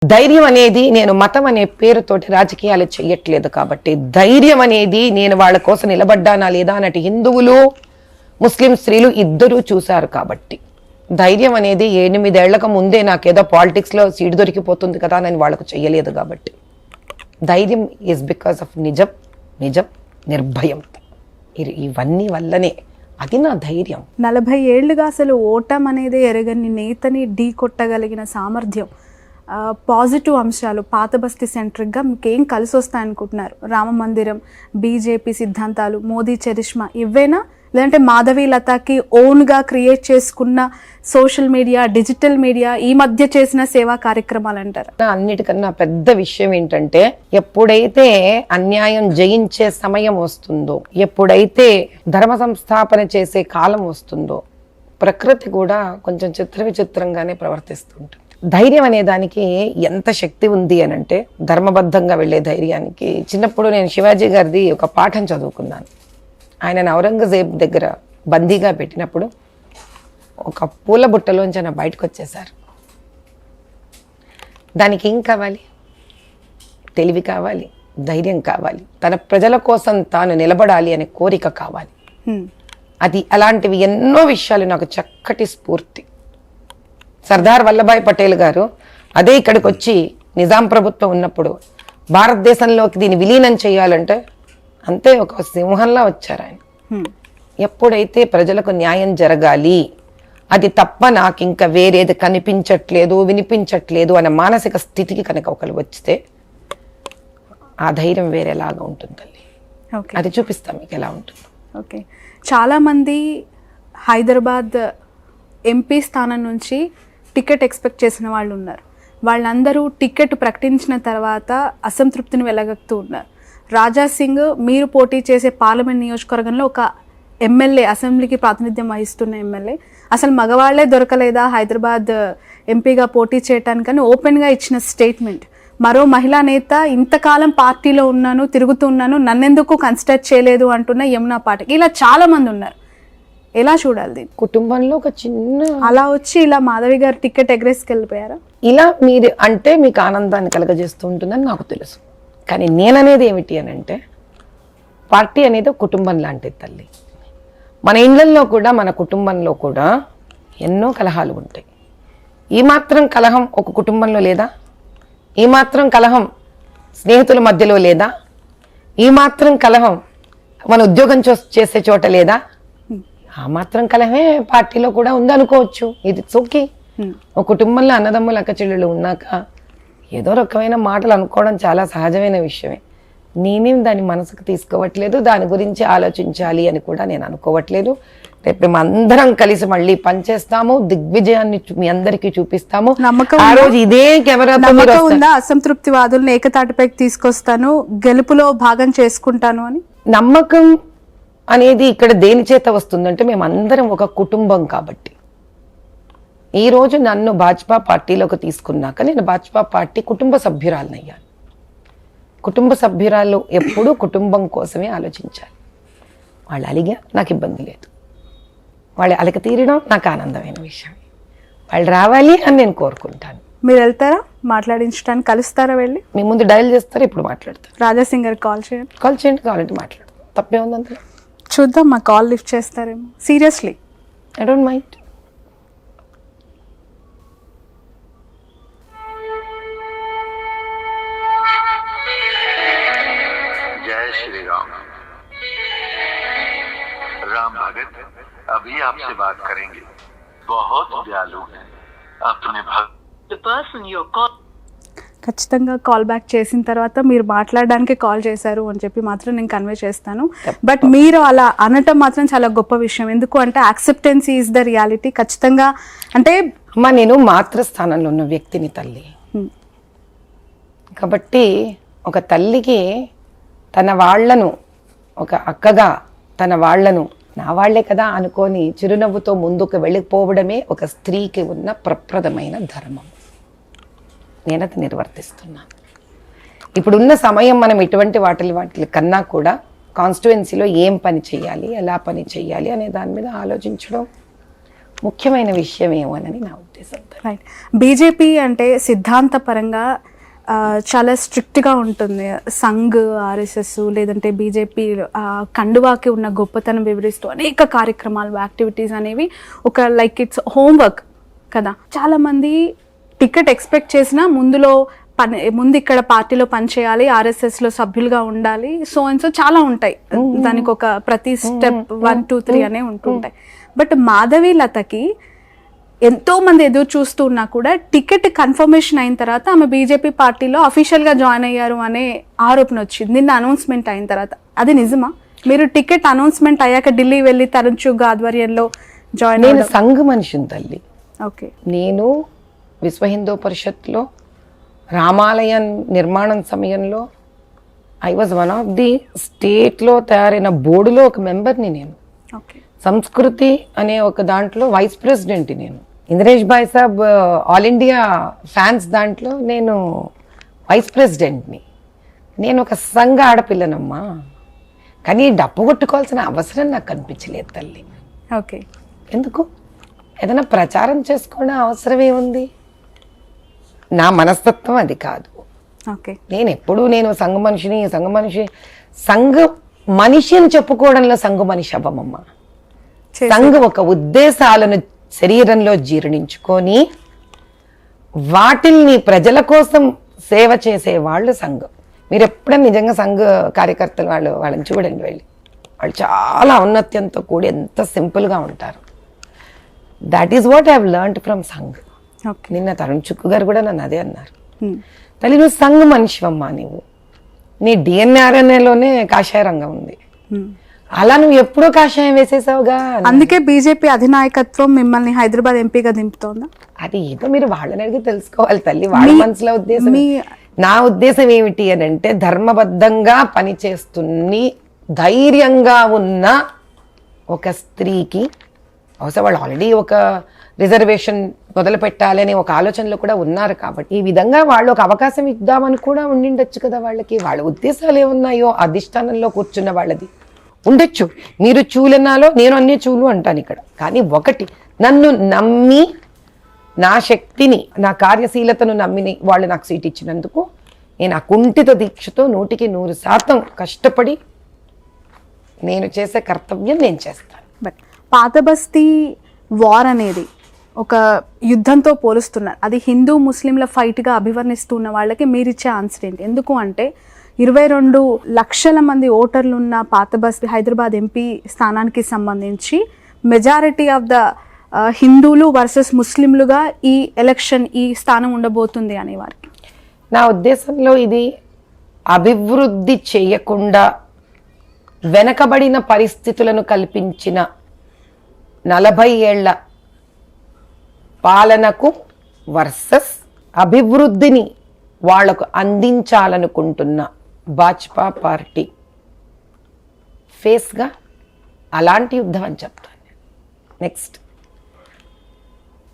ధైర్యం అనేది నేను మతం అనే పేరుతోటి రాజకీయాలు చెయ్యట్లేదు కాబట్టి, ధైర్యం అనేది నేను వాళ్ళ కోసం నిలబడ్డానా లేదా అన్నట్టు హిందువులు ముస్లిం స్త్రీలు ఇద్దరూ చూశారు కాబట్టి, ధైర్యం అనేది 8 ఏళ్లకు ముందే నాకేదో పాలిటిక్స్లో సీటు దొరికిపోతుంది కదా అని వాళ్ళకు చెయ్యలేదు కాబట్టి, ధైర్యం ఈజ్ బికాస్ ఆఫ్ నిజం నిజం నిర్భయం, ఇవన్నీ వల్లనే అది నా ధైర్యం. 40 ఏళ్లుగా అసలు ఓటం అనేది ఎరగని నేతని ఢీ కొట్టగలిగిన సామర్థ్యం, పాజిటివ్ అంశాలు పాత బస్తీ సెంట్రిక్గా మీకు ఏం కలిసి వస్తాయి అనుకుంటున్నారు? రామ మందిరం, బీజేపీ సిద్ధాంతాలు, మోదీ చరిష్మా ఇవేనా, లేదంటే మాధవి లతాకి ఓన్గా క్రియేట్ చేసుకున్న సోషల్ మీడియా, డిజిటల్ మీడియా ఈ మధ్య చేసిన సేవా కార్యక్రమాలు అంటారు? అన్నిటికన్నా పెద్ద విషయం ఏంటంటే, ఎప్పుడైతే అన్యాయం జయించే సమయం వస్తుందో, ఎప్పుడైతే ధర్మ సంస్థాపన చేసే కాలం వస్తుందో, ప్రకృతి కూడా కొంచెం చిత్ర విచిత్రంగానే ప్రవర్తిస్తుంటుంది. ధైర్యం అనే దానికి ఎంత శక్తి ఉంది అని అంటే, ధర్మబద్ధంగా వెళ్ళే ధైర్యానికి చిన్నప్పుడు నేను శివాజీ గారిది ఒక పాఠం చదువుకున్నాను. ఆయన ఔరంగజేబ్ దగ్గర బందీగా పెట్టినప్పుడు ఒక పూల బుట్టలోంచి ఆయన బయటకు వచ్చేసారు. దానికి ఏం కావాలి? తెలివి కావాలి, ధైర్యం కావాలి, తన ప్రజల కోసం తాను నిలబడాలి అనే కోరిక కావాలి. అది అలాంటివి ఎన్నో విషయాలు నాకు చక్కటి స్ఫూర్తి. సర్దార్ వల్లభాయ్ పటేల్ గారు అదే ఇక్కడికి వచ్చి నిజాం ప్రభుత్వం ఉన్నప్పుడు భారతదేశంలోకి దీన్ని విలీనం చేయాలంటే అంతే ఒక సింహంలా వచ్చారు ఆయన. ఎప్పుడైతే ప్రజలకు న్యాయం జరగాలి, అది తప్ప నాకు ఇంకా వేరేది కనిపించట్లేదు వినిపించట్లేదు అనే మానసిక స్థితికి కనుక ఒకరు వచ్చితే ఆ ధైర్యం వేరేలాగా ఉంటుందండి. అది చూపిస్తాం మీకు ఎలా ఉంటుంది. ఓకే, చాలామంది హైదరాబాద్ ఎంపీ స్థానం నుంచి టికెట్ ఎక్స్పెక్ట్ చేసిన వాళ్ళు ఉన్నారు. వాళ్ళందరూ టికెట్ ప్రకటించిన తర్వాత అసంతృప్తిని వెలగక్తూ ఉన్నారు. రాజా సింగ్ మీరు పోటీ చేసే పార్లమెంట్ నియోజకవర్గంలో ఒక ఎమ్మెల్యే, అసెంబ్లీకి ప్రాతినిధ్యం వహిస్తున్న ఎమ్మెల్యే, అసలు మగవాళ్లే దొరకలేదా హైదరాబాద్ ఎంపీగా పోటీ చేయటానికని ఓపెన్గా ఇచ్చిన స్టేట్మెంట్. మరో మహిళా నేత ఇంతకాలం పార్టీలో ఉన్నాను, తిరుగుతున్నాను, నన్నెందుకు కన్సిడర్ చేయలేదు అంటున్న యమునా పాఠక్, ఇలా చాలా మంది ఉన్నారు. ఎలా చూడాలి దీన్ని? కుటుంబంలో ఒక చిన్న అలా వచ్చి ఇలా మాధవి గారు టికెట్ ఎగరేసుకెళ్ళిపోయారా? ఇలా మీరు అంటే మీకు ఆనందాన్ని కలగజేస్తూ ఉంటుందని నాకు తెలుసు. కానీ నేననేది ఏమిటి అని అంటే, పార్టీ అనేది ఒక కుటుంబం లాంటిది తల్లి. మన ఇళ్లల్లో కూడా మన కుటుంబంలో కూడా ఎన్నో కలహాలు ఉంటాయి. ఈ మాత్రం కలహం ఒక కుటుంబంలో లేదా? ఈ మాత్రం కలహం స్నేహితుల మధ్యలో లేదా? ఈ మాత్రం కలహం మన ఉద్యోగం చేసే చోట లేదా? ఆ మాత్రం కలహమే పార్టీలో కూడా ఉందనుకోవచ్చు. ఇది ఓకే. ఒక కుటుంబంలో అన్నదమ్ములు అక్క చెల్లెళ్ళు ఉన్నాక ఏదో రకమైన మాటలు అనుకోవడం చాలా సహజమైన విషయమే. నేనేం దాన్ని మనసుకు తీసుకోవట్లేదు, దాని గురించి ఆలోచించాలి అని కూడా నేను అనుకోవట్లేదు. రేపు మేము అందరం కలిసి మళ్ళీ పనిచేస్తాము, దిగ్విజయాన్ని మీ అందరికీ చూపిస్తాము. ఆ రోజు ఇదే కెమెరాతో అసంతృప్తి వాదులను ఏకతాటిపైకి తీసుకొస్తాను, గెలుపులో భాగం చేసుకుంటాను అని నమ్మకం అనేది ఇక్కడ దేని చేత వస్తుందంటే, మేమందరం ఒక కుటుంబం కాబట్టి. ఈరోజు నన్ను భాజపా పార్టీలోకి తీసుకున్నాక నేను భాజపా పార్టీ కుటుంబ సభ్యురాలను అయ్యాను. కుటుంబ సభ్యురాలు ఎప్పుడూ కుటుంబం కోసమే ఆలోచించాలి. వాళ్ళు అలిగా నాకు ఇబ్బంది లేదు, వాళ్ళు అలక తీరడం నాకు ఆనందమైన విషయం. వాళ్ళు రావాలి అని నేను కోరుకుంటాను. మీరు వెళ్తారా మాట్లాడించడానికి? కలుస్తారా? వెళ్ళి మీ ముందు డయల్ చేస్తారా? ఇప్పుడు మాట్లాడతారు. రాజా సింగ్ గారికి కాల్ చేయండి. కావాలంటే మాట్లాడతాం, తప్పే ఉంది అందులో. చూద్దాం, మా కాల్ లిఫ్ట్ చేస్తారేమో. Seriously I don't mind. जय श्री राम। राम भगत अभी आपसे बात करेंगे, बहुत दयालु है, अपने भक्त। The person you're calling ఖచ్చితంగా కాల్ బ్యాక్ చేసిన తర్వాత మీరు మాట్లాడడానికి కాల్ చేశారు అని చెప్పి మాత్రం నేను కన్వే చేస్తాను. బట్ మీరు అలా అనటం మాత్రం చాలా గొప్ప విషయం. ఎందుకు అంటే యాక్సెప్టెన్సీ ఈజ్ ద రియాలిటీ. ఖచ్చితంగా అంటే అమ్మ, నేను మాతృస్థానంలో ఉన్న వ్యక్తిని తల్లి కాబట్టి, ఒక తల్లికి తన వాళ్లను, ఒక అక్కగా తన వాళ్లను నా వాళ్లే కదా అనుకొని చిరునవ్వుతో ముందుకు వెళ్ళిపోవడమే ఒక స్త్రీకి ఉన్న ప్రప్రదమైన ధర్మం. నేనది నిర్వర్తిస్తున్నాను. ఇప్పుడున్న సమయం మనం ఇటువంటి వాటి కన్నా కూడా కాన్స్టిట్యుయెన్సీలో ఏం పని చేయాలి, ఎలా పని చేయాలి అనే దాని మీద ఆలోచించడం, ముఖ్యమైన విషయం ఏమోనని నా ఉద్దేశం. రైట్. బీజేపీ అంటే సిద్ధాంతపరంగా చాలా స్ట్రిక్ట్గా ఉంటుంది. సంఘ్, ఆర్ఎస్ఎస్ లేదంటే బీజేపీ కండువాకి ఉన్న గొప్పతనం వివరిస్తూ అనేక కార్యక్రమాలు, యాక్టివిటీస్ అనేవి ఒక లైక్ ఇట్స్ హోంవర్క్ కదా. చాలామంది టికెట్ ఎక్స్పెక్ట్ చేసినా ముందు ఇక్కడ పార్టీలో పనిచేయాలి, ఆర్ఎస్ఎస్లో సభ్యులుగా ఉండాలి, సో అండ్ సో చాలా ఉంటాయి. దానికి ఒక ప్రతి స్టెప్ 1, 2, 3 అనే ఉంటుంటాయి. బట్ మాధవి లతకి ఎంతో మంది ఎదురు చూస్తూ ఉన్నా కూడా టికెట్ కన్ఫర్మేషన్ అయిన తర్వాత ఆమె బీజేపీ పార్టీలో అఫీషియల్గా జాయిన్ అయ్యారు అనే ఆరోపణ వచ్చింది నిన్న అనౌన్స్మెంట్ అయిన తర్వాత. అది నిజమా? మీరు టికెట్ అనౌన్స్మెంట్ అయ్యాక ఢిల్లీ వెళ్ళి తరుణ్ చుగ్ ఆధ్వర్యంలో జాయిన్ నేను సంఘ మనిషిని తల్లి. ఓకే. నేను విశ్వ హిందూ పరిషత్లో రామాలయ నిర్మాణం సమయంలో I was one of the స్టేట్లో తయారైన బోర్డులో ఒక మెంబర్ని నేను. ఓకే. సంస్కృతి అనే ఒక దాంట్లో వైస్ ప్రెసిడెంట్ నేను. ఇంద్రేష్ భాయ్ సాబ్ ఆల్ ఇండియా ఫ్యాన్స్ దాంట్లో నేను వైస్ ప్రెసిడెంట్ని. నేను ఒక సంఘ ఆడపిల్లనమ్మా, కానీ డప్పు కొట్టుకోవాల్సిన అవసరం నాకు కనిపించలేదు తల్లి. ఓకే. ఎందుకు? ఏదైనా ప్రచారం చేసుకోవడం అవసరం ఏముంది? నా మనస్తత్వం అది కాదు. ఓకే. నేను సంఘ మనిషి అని చెప్పుకోవడంలో సంఘ మనిషి అవ్వమమ్మ. సంఘ ఒక ఉద్దేశాలను శరీరంలో జీర్ణించుకొని వాటిల్ని ప్రజల కోసం సేవ చేసే వాళ్ళు సంఘం. మీరు ఎప్పుడైనా నిజంగా సంఘ కార్యకర్తలు వాళ్ళని చూడండి, వాళ్ళు చాలా ఔన్నత్యంతో కూడి ఎంత సింపుల్గా ఉంటారు. That is what I have learned from Sangh. నిన్న తరుణ్ చుక్కు గారు కూడా నన్ను అదే అన్నారు. తల్లి, నువ్వు సంఘ మనిషివమ్మా, నీ డిఎన్ఆర్ఎన్ఏలోనే కాషాయ రంగం ఉంది. అలా నువ్వు ఎప్పుడో కాషాయం వేసేసావుగా. అందుకే బీజేపీ అధినాయకత్వం మిమ్మల్ని హైదరాబాద్ ఎంపీగా దింపుతోందా? అది ఏదో మీరు వాళ్ళని అడిగి తెలుసుకోవాలి తల్లి, వాళ్ళ మనసులో ఉద్దేశం. నా ఉద్దేశం ఏమిటి అని అంటే, ధర్మబద్ధంగా పనిచేస్తున్ని ధైర్యంగా ఉన్న ఒక స్త్రీకి, బహుశా వాళ్ళు ఆల్రెడీ ఒక రిజర్వేషన్ మొదలు పెట్టాలని ఒక ఆలోచనలో కూడా ఉన్నారు కాబట్టి ఈ విధంగా వాళ్ళు ఒక అవకాశం ఇద్దామని కూడా ఉండిండొచ్చు కదా. వాళ్ళ ఉద్దేశాలు ఏమున్నాయో అధిష్టానంలో కూర్చున్న వాళ్ళది ఉండొచ్చు. మీరు చూలనాలో నేను అన్ని చూలు అంటాను ఇక్కడ. కానీ ఒకటి, నన్ను నమ్మి నా శక్తిని, నా కార్యశీలతను నమ్మిని వాళ్ళు నాకు సీట్ ఇచ్చినందుకు నేను ఆ కుంఠిత దీక్షతో 100% కష్టపడి నేను చేసే కర్తవ్యం నేను చేస్తాను. బట్ పాత బస్తీ వార్ అనేది ఒక యుద్ధంతో పోలుస్తున్నారు. అది హిందూ ముస్లింల ఫైట్గా అభివర్ణిస్తున్న వాళ్ళకి మీరిచ్చే ఆన్సర్ ఏంటి? ఎందుకు అంటే 22 లక్షల మంది ఓటర్లు ఉన్న పాత బస్తీ హైదరాబాద్ ఎంపీ స్థానానికి సంబంధించి మెజారిటీ ఆఫ్ ద హిందువులు వర్సెస్ ముస్లింలుగా ఈ ఎలక్షన్, ఈ స్థానం ఉండబోతుంది అనేవారికి. నా ఉద్దేశంలో ఇది అభివృద్ధి చేయకుండా వెనకబడిన పరిస్థితులను కల్పించిన 40 ఏళ్ల పాలనకు వర్సెస్ అభివృద్ధిని వాళ్లకు అందించాలనుకుంటున్న భాజపా పార్టీ ఫేస్గా అలాంటి యుద్ధం అని చెప్తాను. నెక్స్ట్,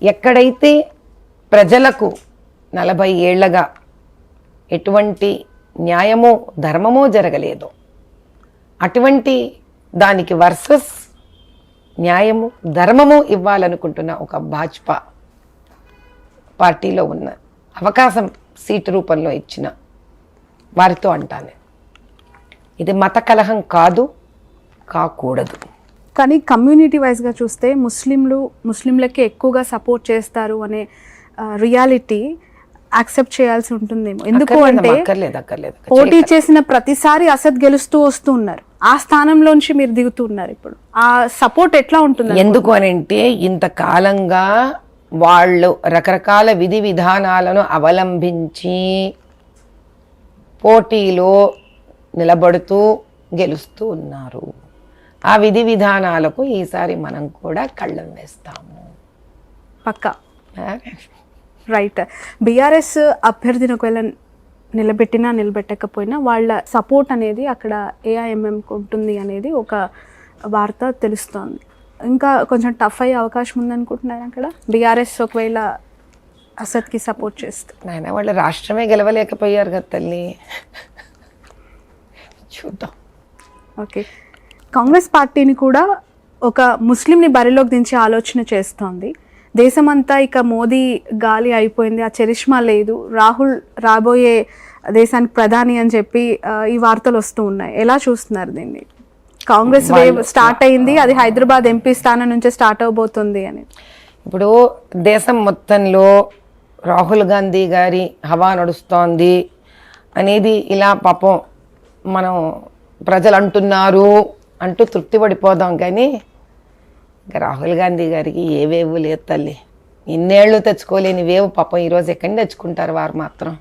ఎక్కడైతే ప్రజలకు 40 ఏళ్లగా ఎటువంటి న్యాయమో ధర్మమో జరగలేదో అటువంటి దానికి వర్సెస్ న్యాయము ధర్మము ఇవ్వాలనుకుంటున్న ఒక భాజపా పార్టీలో ఉన్న అవకాశం సీటు రూపంలో ఇచ్చిన వారితో అంటాను, ఇది మత కలహం కాకూడదు. కానీ కమ్యూనిటీ వైజ్గా చూస్తే ముస్లింలకి ఎక్కువగా సపోర్ట్ చేస్తారు అనే రియాలిటీ యాక్సెప్ట్ చేయాల్సి ఉంటుందేమో. ఎందుకు అంటే పోటీ చేసిన ప్రతిసారి అసద్ గెలుస్తూ వస్తూ ఉన్నారు, ఆ స్థానంలోంచి మీరు దిగుతూ ఉన్నారు. ఇప్పుడు ఆ సపోర్ట్ ఎట్లా ఉంటుంది? ఎందుకు అని అంటే ఇంతకాలంగా వాళ్ళు రకరకాల విధి విధానాలను అవలంబించి పోటీలో నిలబడుతూ గెలుస్తూ ఉన్నారు. ఆ విధి విధానాలకు ఈసారి మనం కూడా కళ్ళం వేస్తాము పక్కా. రైట్. బీఆర్ఎస్ అభ్యర్థిని ఒకవేళ నిలబెట్టినా నిలబెట్టకపోయినా వాళ్ళ సపోర్ట్ అనేది అక్కడ ఏఐఎంఎంకి ఉంటుంది అనేది ఒక వార్త తెలుస్తోంది. ఇంకా కొంచెం టఫ్ అయ్యే అవకాశం ఉందనుకుంటున్నారు అక్కడ బీఆర్ఎస్ ఒకవేళ అసద్కి సపోర్ట్ చేస్తే. నాయన వాళ్ళు రాష్ట్రమే గెలవలేకపోయారు కదా తల్లి, చూద్దాం. ఓకే. కాంగ్రెస్ పార్టీని కూడా ఒక ముస్లింని బరిలోకి దించే ఆలోచన చేస్తోంది. దేశమంతా ఇక మోదీ గాలి అయిపోయింది, ఆ చరిష్మా లేదు, రాహుల్ రాబోయే దేశానికి ప్రధాని అని చెప్పి ఈ వార్తలు వస్తూ ఉన్నాయి. ఎలా చూస్తున్నారు దీన్ని? కాంగ్రెస్ వేవ్ స్టార్ట్ అయింది, అది హైదరాబాద్ ఎంపీ స్థానం నుంచే స్టార్ట్ అవబోతుంది అని. ఇప్పుడు దేశం మొత్తంలో రాహుల్ గాంధీ గారి హవా నడుస్తోంది అనేది ఇలా పాపం మనం ప్రజలు అంటున్నారు అంటూ తృప్తి పడిపోదాం. కానీ ఇంకా రాహుల్ గాంధీ గారికి ఏ వేవు లేదు తల్లి. ఇన్నేళ్ళు తెచ్చుకోలేని వేవు పాపం ఈరోజు ఎక్కడిని తెచ్చుకుంటారు వారు మాత్రం.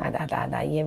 అదా అయ్యే